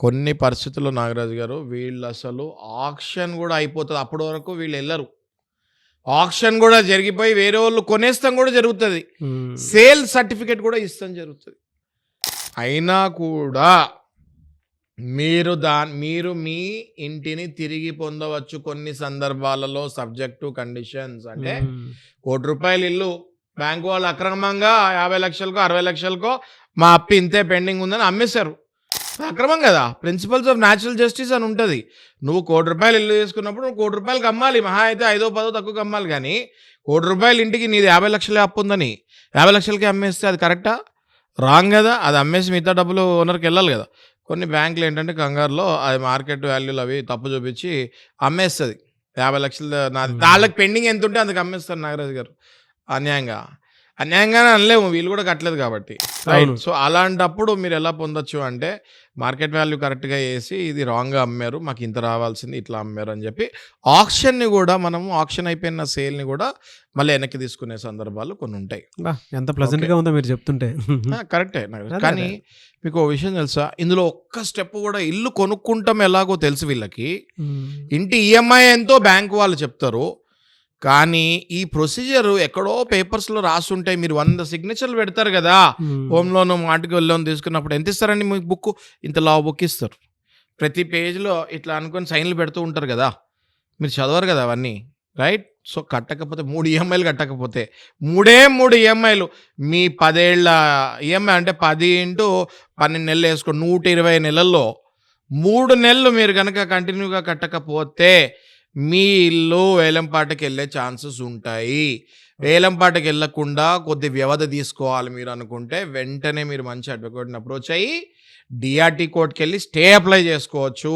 కొన్ని పరిస్థితుల్లో నాగరాజు గారు వీళ్ళసలు ఆక్షన్ గూడా అయిపోతది. అప్పటి వరకు వీళ్ళెళ్లరు. ఆక్షన్ గూడా జరిగిపోయి వేరే వాళ్ళు కొనేస్తాం గూడా జరుగుతది. సేల్ సర్టిఫికేట్ గూడా ఇస్తాం జరుగుతది. అయినా కూడా మీరు మీ ఇంటిని తిరిగి పొందవచ్చు కొన్ని సందర్భాలలో సబ్జెక్ట్ టు కండిషన్స్. అంటే ₹1,00,00,000 ఇల్లు బ్యాంకు వాళ్ళు అక్రమంగా 50 లక్షలకో 60 లక్షలకో మా అప్పు ఇంతే పెండింగ్ ఉందని అమ్మేశారు. అక్రమం కదా. ప్రిన్సిపల్స్ ఆఫ్ న్యాచురల్ జస్టిస్ అని ఉంటుంది. నువ్వు ₹1,00,00,000 ఇల్లు తీసుకున్నప్పుడు నువ్వు ₹1,00,00,000కి అమ్మాలి. మహా అయితే 5-10 తక్కువకి అమ్మాలి. కానీ ₹1,00,00,000 ఇంటికి నీది 50 లక్షలే అప్పు ఉందని 50 లక్షలకి అమ్మేస్తే అది కరెక్టా? రాంగ్ కదా. అది అమ్మేసి మిగతా డబ్బులు ఓనర్కి వెళ్ళాలి కదా. కొన్ని బ్యాంకులు ఏంటంటే కంగారులో అది మార్కెట్ వాల్యూలు అవి తప్పు చూపించి అమ్మేస్తుంది. 50 లక్షలు నాది. వాళ్ళకి పెండింగ్ ఎంత ఉంటే అందుకు అమ్మేస్తారు నాగరాజు గారు. అన్యాయంగానే అనలేము, వీళ్ళు కూడా కట్టలేదు కాబట్టి. రైట్. సో అలాంటప్పుడు మీరు ఎలా పొందొచ్చు అంటే మార్కెట్ వాల్యూ కరెక్ట్గా వేసి ఇది రాంగ్గా అమ్మారు, మాకు ఇంత రావాల్సింది ఇట్లా అమ్మారు అని చెప్పి ఆక్షన్ని కూడా మనము ఆక్షన్ అయిపోయిన సేల్ని కూడా మళ్ళీ వెనక్కి తీసుకునే సందర్భాలు కొన్ని ఉంటాయి. ఎంత ప్లెజెంట్గా ఉందో మీరు చెప్తుంటే. కరెక్టే. కానీ మీకు ఓ విషయం తెలుసా, ఇందులో ఒక్క స్టెప్ కూడా ఇల్లు కొనుక్కుంటాం ఎలాగో తెలుసు వీళ్ళకి. ఇంటి ఈఎంఐ ఎంతో బ్యాంకు వాళ్ళు చెప్తారు. కానీ ఈ ప్రొసీజర్ ఎక్కడో పేపర్స్లో రాసి ఉంటాయి. మీరు 100 సిగ్నేచర్లు పెడతారు కదా హోమ్ లోన్ మార్టిగేజ్ లోన్ తీసుకున్నప్పుడు. ఎంత ఇస్తారండి మీకు బుక్? ఇంత లావు బుక్ ఇస్తారు. ప్రతి పేజ్లో ఇట్లా అనుకొని సైన్లు పెడుతూ ఉంటారు కదా. మీరు చదవరు కదా అవన్నీ. రైట్. సో కట్టకపోతే 3 ఈఎంఐలు కట్టకపోతే 3 ఈఎంఐలు మీ 10 ఏళ్ళ ఈఎంఐ అంటే 10 × 12 నెలలు వేసుకోండి. 120 నెలల్లో 3 నెలలు మీరు కనుక కంటిన్యూగా కట్టకపోతే మీ ఇల్లు వేలంపాటకి వెళ్ళే ఛాన్సెస్ ఉంటాయి. వేలంపాటకి వెళ్ళకుండా కొద్ది వ్యవధి తీసుకోవాలి మీరు అనుకుంటే వెంటనే మీరు మంచి అడ్వకేట్ని అప్రోచ్ అయ్యి డిఆర్టీ కోర్టుకి వెళ్ళి స్టే అప్లై చేసుకోవచ్చు.